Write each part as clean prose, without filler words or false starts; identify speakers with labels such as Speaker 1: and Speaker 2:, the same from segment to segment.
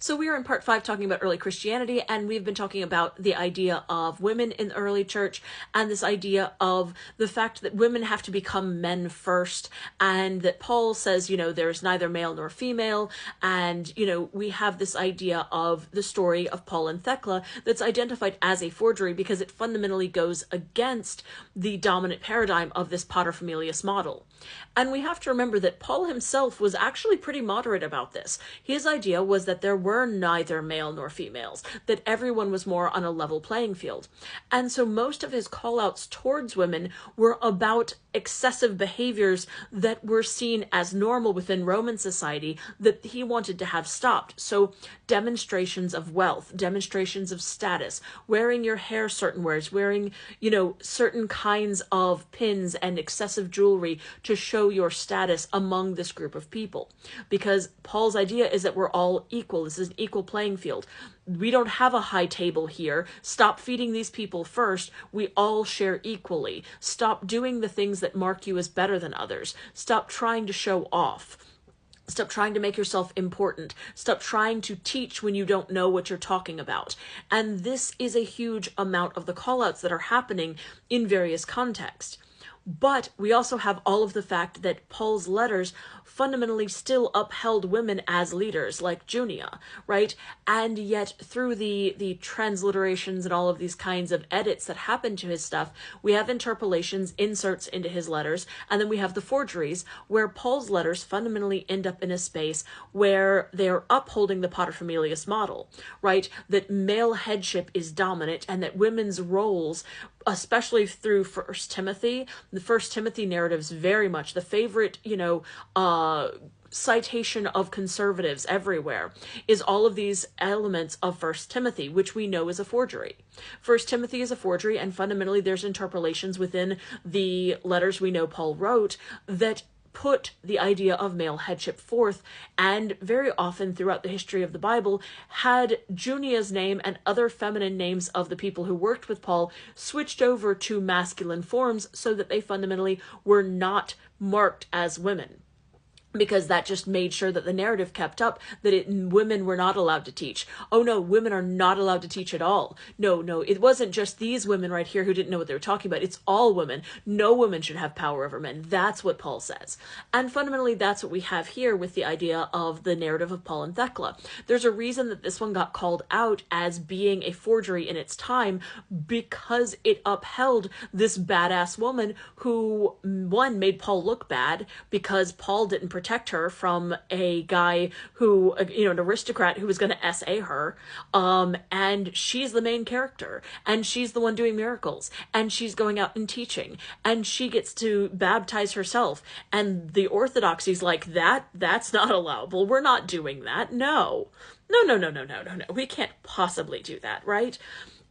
Speaker 1: So we are in part 5 talking about early Christianity, and we've been talking about the idea of women in the early church and this idea of the fact that women have to become men first, and that Paul says, there's neither male nor female, and, we have this idea of the story of Paul and Thecla that's identified as a forgery because it fundamentally goes against the dominant paradigm of this paterfamilias model. And we have to remember that Paul himself was actually pretty moderate about this. His idea was that there were neither male nor females, that everyone was more on a level playing field. And so most of his call-outs towards women were about excessive behaviors that were seen as normal within Roman society that he wanted to have stopped. So demonstrations of wealth, demonstrations of status, wearing your hair certain ways, wearing, certain kinds of pins and excessive jewelry to show your status among this group of people. Because Paul's idea is that we're all equal. This is an equal playing field. We don't have a high table here. Stop feeding these people first. We all share equally. Stop doing the things that mark you as better than others. Stop trying to show off. Stop trying to make yourself important. Stop trying to teach when you don't know what you're talking about. And this is a huge amount of the callouts that are happening in various contexts. But we also have all of the fact that Paul's letters fundamentally still upheld women as leaders, like Junia, right? And yet through the transliterations and all of these kinds of edits that happen to his stuff, we have interpolations, inserts into his letters, and then we have the forgeries, where Paul's letters fundamentally end up in a space where they're upholding the paterfamilias model, right? That male headship is dominant and that women's roles, especially through First Timothy. The First Timothy narrative is very much the favorite, citation of conservatives everywhere, is all of these elements of First Timothy, which we know is a forgery. First Timothy is a forgery, and fundamentally there's interpolations within the letters we know Paul wrote that put the idea of male headship forth, and very often throughout the history of the Bible had Junia's name and other feminine names of the people who worked with Paul switched over to masculine forms so that they fundamentally were not marked as women. Because that just made sure that the narrative kept up, that women were not allowed to teach. Oh no, women are not allowed to teach at all. No, it wasn't just these women right here who didn't know what they were talking about. It's all women. No woman should have power over men. That's what Paul says. And fundamentally, that's what we have here with the idea of the narrative of Paul and Thecla. There's a reason that this one got called out as being a forgery in its time, because it upheld this badass woman who, one, made Paul look bad because Paul didn't protect her from a guy who, an aristocrat who was going to SA her, and she's the main character, and she's the one doing miracles, and she's going out and teaching, and she gets to baptize herself, and the orthodoxy's like, that's not allowable, we're not doing that, no, we can't possibly do that, right?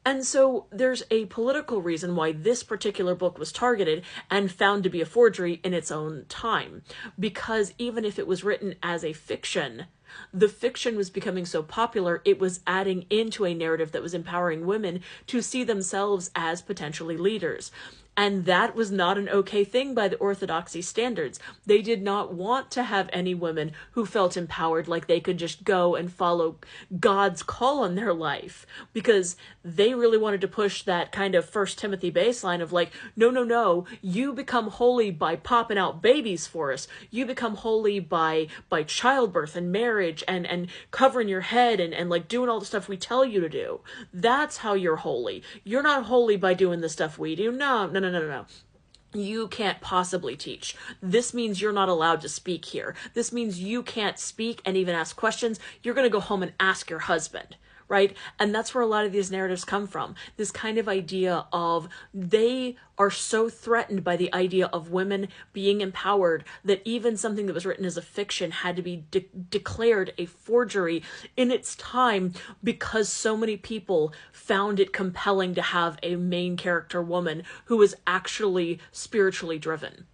Speaker 1: And so there's a political reason why this particular book was targeted and found to be a forgery in its own time. Because even if it was written as a fiction, the fiction was becoming so popular, it was adding into a narrative that was empowering women to see themselves as potentially leaders. And that was not an okay thing by the orthodoxy standards. They did not want to have any women who felt empowered, like they could just go and follow God's call on their life, because they really wanted to push that kind of First Timothy baseline of like, no, you become holy by popping out babies for us. You become holy by childbirth and marriage and covering your head and like doing all the stuff we tell you to do. That's how you're holy. You're not holy by doing the stuff we do. No. You can't possibly teach. This means you're not allowed to speak here. This means you can't speak and even ask questions. You're going to go home and ask your husband, right? And that's where a lot of these narratives come from. This kind of idea of they are so threatened by the idea of women being empowered that even something that was written as a fiction had to be declared a forgery in its time, because so many people found it compelling to have a main character woman who was actually spiritually driven.